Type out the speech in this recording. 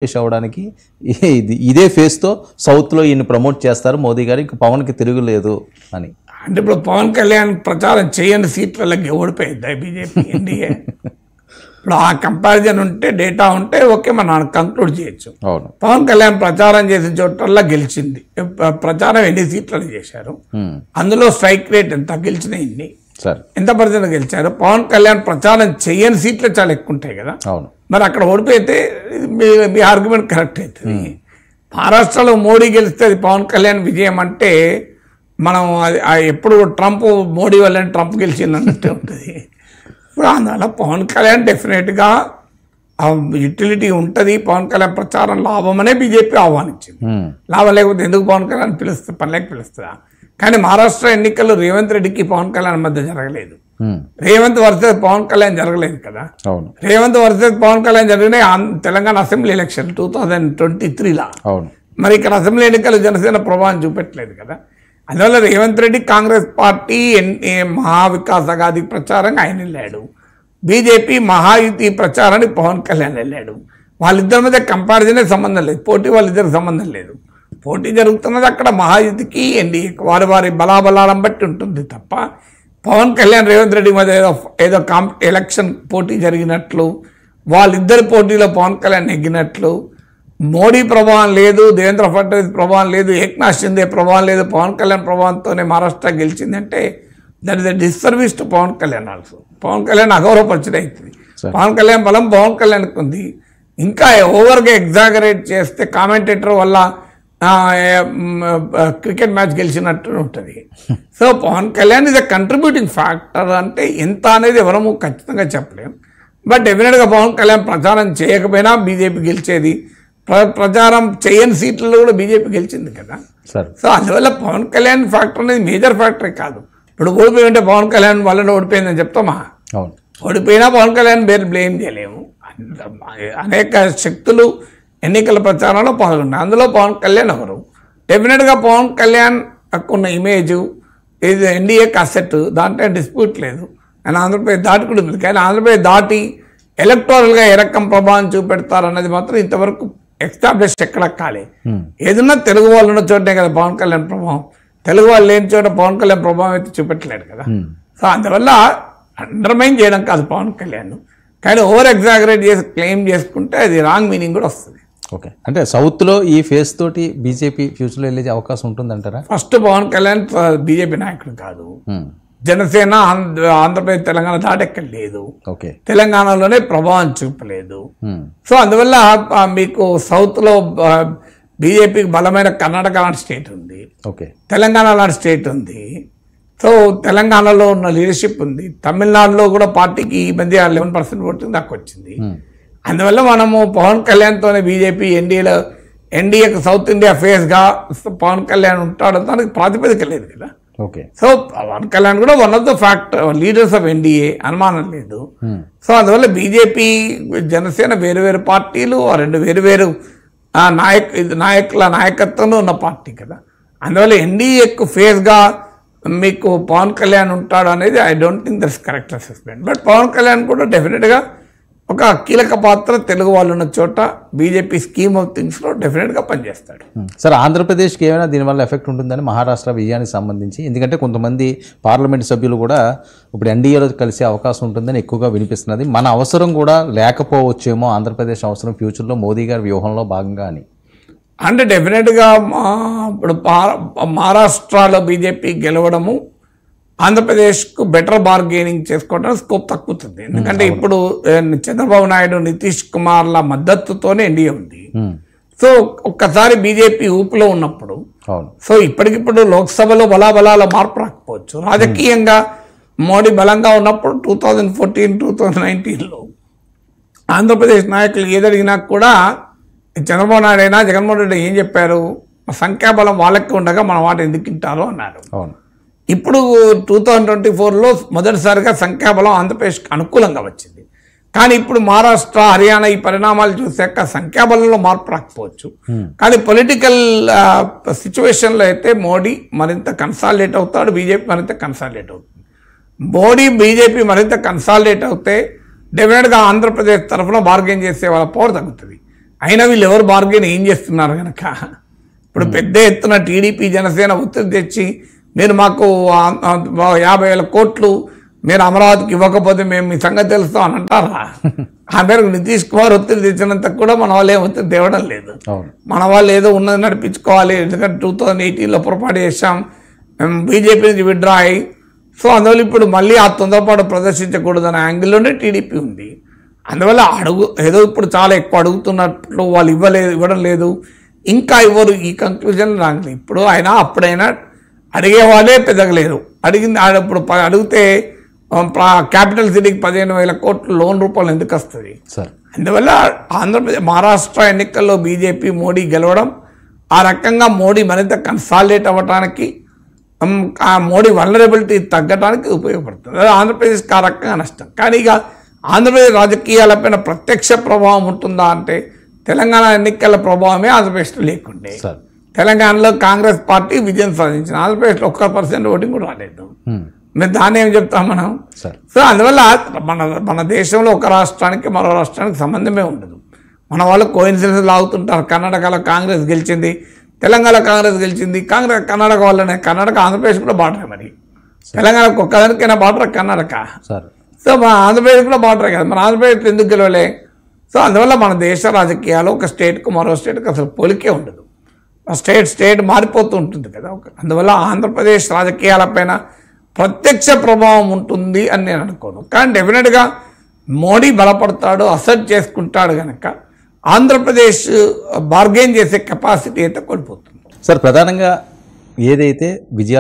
అవ్వడానికి ఇదే ఫేస్తో సౌత్లో ఈయన ప్రమోట్ చేస్తారు మోదీ గారు, ఇంక పవన్కి తిరుగులేదు అని. అంటే ఇప్పుడు పవన్ కళ్యాణ్ ప్రచారం చేయని సీట్లకి ఓడిపోయింది బీజేపీ ఎన్డీఏ. ఇప్పుడు ఆ కంపారిజన్ ఉంటే, డేటా ఉంటే ఓకే, మనం కంక్లూడ్ చేయొచ్చు. పవన్ కళ్యాణ్ ప్రచారం చేసిన చోట్ల గెలిచింది. ప్రచారం ఎన్ని సీట్లను చేశారు, అందులో స్ట్రైక్ రేట్ ఎంత, గెలిచిన ఎన్ని, ఎంత పర్సెంట్ గెలిచారు. పవన్ కళ్యాణ్ ప్రచారం చేయని సీట్లు చాలా ఎక్కువ ఉంటాయి కదా, మరి అక్కడ ఓడిపోతే మీ ఆర్గ్యుమెంట్ కరెక్ట్ అవుతుంది. మహారాష్ట్రలో మోడీ గెలిస్తే అది పవన్ కళ్యాణ్ విజయం అంటే మనం అది ఎప్పుడు ట్రంప్ మోడీ వల్లనే ట్రంప్ గెలిచిందన్నట్టే ఉంటుంది. ఇప్పుడు అందువల్ల పవన్ కళ్యాణ్ డెఫినెట్గా యూటిలిటీ ఉంటుంది. పవన్ కళ్యాణ్ ప్రచారం లాభమనే బీజేపీ ఆహ్వానించింది. లాభం లేకపోతే ఎందుకు పవన్ కళ్యాణ్ పిలుస్తుంది, పనిలేక పిలుస్తుందా? కానీ మహారాష్ట్ర ఎన్నికల్లో రేవంత్ రెడ్డికి పవన్ కళ్యాణ్ మధ్య జరగలేదు. రేవంత్ వర్సెస్ పవన్ కళ్యాణ్ జరగలేదు కదా. రేవంత్ వర్సెస్ పవన్ కళ్యాణ్ జరిగినాయి తెలంగాణ అసెంబ్లీ ఎలక్షన్ 2023లా. మరి ఇక్కడ అసెంబ్లీ ఎన్నికలు జనసేన ప్రభావం చూపెట్టలేదు కదా. అందువల్ల రేవంత్ రెడ్డి కాంగ్రెస్ పార్టీ మహావికాస్ అగాది ప్రచారంగా ఆయన వెళ్ళాడు, బీజేపీ మహాయుతి ప్రచారానికి పవన్ కళ్యాణ్ వెళ్ళాడు. వాళ్ళిద్దరి మధ్య కంపారిజనే సంబంధం లేదు, పోటీ వాళ్ళిద్దరికి సంబంధం లేదు. పోటీ జరుగుతున్నది అక్కడ మహాయుతికి ఎన్డీఏకి, వారి బలాబలాలను బట్టి ఉంటుంది తప్ప పవన్ కళ్యాణ్ రేవంత్ రెడ్డి మధ్య ఏదో ఎలక్షన్ పోటీ జరిగినట్లు, వాళ్ళిద్దరి పోటీలో పవన్ కళ్యాణ్ నెగ్గినట్లు, మోడీ ప్రభావం లేదు, దేవేంద్ర ఫడ్నవీస్ ప్రభావం లేదు, ఏక్నాథ్ షిందే ప్రభావం లేదు, పవన్ కళ్యాణ్ ప్రభావంతోనే మహారాష్ట్ర గెలిచిందంటే that is a disservice to Pawan Kalyan. Also Pawan Kalyan అగౌరవపరిచడం అవుతుంది. పవన్ కళ్యాణ్ బలం పవన్ కళ్యాణ్కి ఉంది. ఇంకా ఓవర్గా ఎగ్జాగరేట్ చేస్తే కామెంటేటర్ వల్ల క్రికెట్ మ్యాచ్ గెలిచినట్టు ఉంటుంది. So Pawan Kalyan is a contributing factor. అంటే ఎంత అనేది ఎవరము ఖచ్చితంగా చెప్పలేం. బట్ డెఫినెట్గా పవన్ కళ్యాణ్ ప్రచారం చేయకపోయినా బీజేపీ గెలిచేది. ప్రచారం చేయని సీట్లలో కూడా బీజేపీ గెలిచింది కదా. సో అందువల్ల పవన్ కళ్యాణ్ ఫ్యాక్టర్ అనేది మేజర్ ఫ్యాక్టరే కాదు. ఇప్పుడు ఓడిపోయి ఉంటే పవన్ కళ్యాణ్ వల్ల ఓడిపోయిందని చెప్తామా? ఓడిపోయినా పవన్ కళ్యాణ్ బ్లేమ్ చేయలేము. అనేక శక్తులు ఎన్నికల ప్రచారంలో పాల్గొన్నాయి, అందులో పవన్ కళ్యాణ్ ఎవరు? డెఫినెట్గా పవన్ కళ్యాణ్ ఉన్న ఇమేజ్ ఇది ఎన్డీఏకి అసెట్, దాంట్లో డిస్ప్యూట్ లేదు. ఆయన ఆంధ్రప్రదేశ్ దాటి కూడా ఉంది. కానీ ఆంధ్రప్రదేశ్ దాటి ఎలక్టోరల్గా ఏ రకం ప్రభావం చూపెడతారన్నది మాత్రం ఇంతవరకు ఎస్టాబ్లిష్ ఎక్కడ కాలే. ఏదన్నా తెలుగు వాళ్ళు ఉన్న చోటనే కదా పవన్ కళ్యాణ్ ప్రభావం, తెలుగు వాళ్ళు లేని చోట పవన్ కళ్యాణ్ ప్రభావం అయితే చూపెట్టలేడు కదా. సో అందువల్ల అండర్మైన్ చేయడం కాదు పవన్ కళ్యాణ్, కానీ ఓవర్ ఎగ్జాగరేట్ చేసి క్లెయిమ్ చేసుకుంటే అది రాంగ్ మీనింగ్ కూడా వస్తుంది. ఓకే, అంటే సౌత్లో ఈ ఫేస్ తోటి బీజేపీ ఫ్యూచర్లో వెళ్ళే అవకాశం ఉంటుందంటారా? ఫస్ట్ పవన్ కళ్యాణ్ బీజేపీ నాయకుడు కాదు, జనసేన ఆంధ్రప్రదేశ్ తెలంగాణ దాటెక్కడ లేదు, తెలంగాణలోనే ప్రభావం చూపలేదు. సో అందువల్ల మీకు సౌత్లో బీజేపీకి బలమైన కర్ణాటక లాంటి స్టేట్ ఉంది, తెలంగాణ లాంటి స్టేట్ ఉంది. సో తెలంగాణలో ఉన్న లీడర్షిప్ ఉంది. తమిళనాడులో కూడా పార్టీకి ఈ మధ్య 11% ఓటింగ్ దాకా వచ్చింది. అందువల్ల మనము పవన్ కళ్యాణ్తోనే బీజేపీ ఎన్డీఏకి సౌత్ ఇండియా ఫేస్గా పవన్ కళ్యాణ్ ఉంటాడు, దానికి ప్రాతిపదిక లేదు కదా. సో పవన్ కళ్యాణ్ కూడా one of the leaders of ఎన్డీఏ, అనుమానం లేదు. సో అందువల్ల బీజేపీ జనసేన వేరు వేరు పార్టీలు, రెండు వేరు వేరు నాయకుల నాయకత్వంలో ఉన్న పార్టీ కదా. అందువల్ల ఎన్డీఏకు ఫేస్గా మీకు పవన్ కళ్యాణ్ ఉంటాడు అనేది I don't think that's correct assessment. But Pawan Kalyan కూడా డెఫినెట్గా ఒక కీలక పాత్ర తెలుగు వాళ్ళు ఉన్న చోట బీజేపీ స్కీమ్ ఆఫ్ థింగ్స్లో డెఫినెట్గా పనిచేస్తాడు. సార్, ఆంధ్రప్రదేశ్కి ఏమైనా దీనివల్ల ఎఫెక్ట్ ఉంటుందని మహారాష్ట్ర విజయానికి సంబంధించి? ఎందుకంటే కొంతమంది పార్లమెంట్ సభ్యులు కూడా ఇప్పుడు ఎన్డీఏలో కలిసే అవకాశం ఉంటుందని ఎక్కువగా వినిపిస్తున్నది. మన అవసరం కూడా లేకపోవచ్చేమో ఆంధ్రప్రదేశ్ అవసరం ఫ్యూచర్లో మోదీ గారి వ్యూహంలో భాగంగా అని. అంటే డెఫినెట్గా ఇప్పుడు మహారాష్ట్రలో బీజేపీ గెలవడము ఆంధ్రప్రదేశ్కు బెటర్ బార్గెనింగ్ చేసుకోవడానికి స్కోప్ తక్కువతుంది. ఎందుకంటే ఇప్పుడు చంద్రబాబు నాయుడు, నితీష్ కుమార్ల మద్దతుతోనే ఎన్డీఏ ఉంది. సో ఒక్కసారి బీజేపీ ఊపులో ఉన్నప్పుడు, సో ఇప్పటికిప్పుడు లోక్సభలో బలాబలాల మార్పు రాకపోవచ్చు. రాజకీయంగా మోడీ బలంగా ఉన్నప్పుడు 2014, 2019లో ఆంధ్రప్రదేశ్ నాయకులు ఏదడిగినా కూడా చంద్రబాబు నాయుడు అయినా జగన్మోహన్ రెడ్డి ఏం చెప్పారు? సంఖ్యాబలం వాళ్ళకి ఉండగా మన వాటి ఎందుకు తింటారో అన్నారు. ఇప్పుడు 2024లో మొదటిసారిగా సంఖ్యాబలం ఆంధ్రప్రదేశ్కి అనుకూలంగా వచ్చింది. కానీ ఇప్పుడు మహారాష్ట్ర, హర్యానా ఈ పరిణామాలు చూసాక సంఖ్యాబలంలో మార్పు రాకపోవచ్చు. కానీ పొలిటికల్ సిచ్యువేషన్లో అయితే మోడీ మరింత కన్సాలిడేట్ అవుతాడు, బీజేపీ మరింత కన్సాలిడేట్ అవుతుంది. మోడీ బీజేపీ మరింత కన్సాలిడేట్ అవుతే డెఫినెట్గా ఆంధ్రప్రదేశ్ తరఫున బార్గెన్ చేసే వాళ్ళ పవర్ తగ్గుతుంది. అయినా వీళ్ళు ఎవరు బార్గెన్ ఏం చేస్తున్నారు కనుక ఇప్పుడు పెద్ద ఎత్తున టీడీపీ జనసేన ఒత్తిడి తెచ్చి మీరు మాకు 50,000 కోట్లు మీరు అమరావతికి ఇవ్వకపోతే మేము మీ సంగతి తెలుస్తాం అని అంటారా? ఆ మేరకు నితీష్ కుమార్ ఒత్తిడి తెచ్చినంత కూడా మన వాళ్ళు ఏం ఒత్తిడి తేవడం లేదు. మన వాళ్ళు ఏదో ఉన్నది నడిపించుకోవాలి, ఎందుకంటే 2018లో పొరపాటు చేశాం, మేము బీజేపీ నుంచి విత్డ్రా అయ్యి, సో అందువల్ల ఇప్పుడు మళ్ళీ ఆ తొందరపాటు ప్రదర్శించకూడదనే యాంగిల్లోనే టీడీపీ ఉంది. అందువల్ల ఏదో ఇప్పుడు చాలా ఎక్కువ అడుగుతున్నట్లు వాళ్ళు ఇవ్వడం లేదు, ఇంకా ఇవ్వరు, ఈ కంక్లూజన్ రాగలేదు. ఇప్పుడు అయినా అప్పుడైనా అడిగే వాళ్ళే పెద్దగలేరు. అడిగింది ఇప్పుడు అడిగితే క్యాపిటల్ సిటీకి 15,000 కోట్ల లోన్ రూపాయలు ఎందుకు వస్తుంది? అందువల్ల ఆంధ్రప్రదేశ్ మహారాష్ట్ర ఎన్నికల్లో బీజేపీ మోడీ గెలవడం ఆ రకంగా మోడీ మరింత కన్సాలిడేట్ అవ్వడానికి, ఆ మోడీ వల్నరబిలిటీ తగ్గడానికి ఉపయోగపడుతుంది. అదే ఆంధ్రప్రదేశ్కి ఆ రకంగా నష్టం. కానీ ఇక ఆంధ్రప్రదేశ్ రాజకీయాలపైన ప్రత్యక్ష ప్రభావం ఉంటుందా అంటే తెలంగాణ ఎన్నికల ప్రభావమే ఆంధ్రప్రదేశ్లో లేకుండే. తెలంగాణలో కాంగ్రెస్ పార్టీ విజయం సాధించిన, ఆంధ్రప్రదేశ్లో 1% ఓటింగ్ కూడా రాలేదు. మేము దాన్ని ఏం చెప్తాం మనం? సో అందువల్ల మన దేశంలో ఒక రాష్ట్రానికి మరో రాష్ట్రానికి సంబంధమే ఉండదు. మన వాళ్ళు కోయిన్సిడెన్స్ లాగుతుంటారు. కర్ణాటకలో కాంగ్రెస్ గెలిచింది, తెలంగాణ కాంగ్రెస్ గెలిచింది, కర్ణాటక వాళ్ళనే. కర్ణాటక ఆంధ్రప్రదేశ్ కూడా బార్డరే, మరి తెలంగాణకు ఒక్కదానికైనా బార్డర్ కర్ణాటక. సో మన ఆంధ్రప్రదేశ్ కూడా బార్డరే కదా, మన ఆంధ్రప్రదేశ్ ఎందుకు గెలవలే? సో అందువల్ల మన దేశ రాజకీయాలు ఒక స్టేట్కు మరో స్టేట్కి అసలు పోలికే ఉండదు. స్టేట్ మారిపోతూ ఉంటుంది కదా. అందువల్ల ఆంధ్రప్రదేశ్ రాజకీయాలపైన ప్రత్యక్ష ప్రభావం ఉంటుంది అని నేను అనుకోను. కానీ డెఫినెట్గా మోడీ బలపడతాడు, అసెట్ చేసుకుంటాడు కనుక ఆంధ్రప్రదేశ్ బార్గెన్ చేసే కెపాసిటీ అయితే కోల్పోతుంది. సార్, ప్రధానంగా ఏదైతే విజయాలు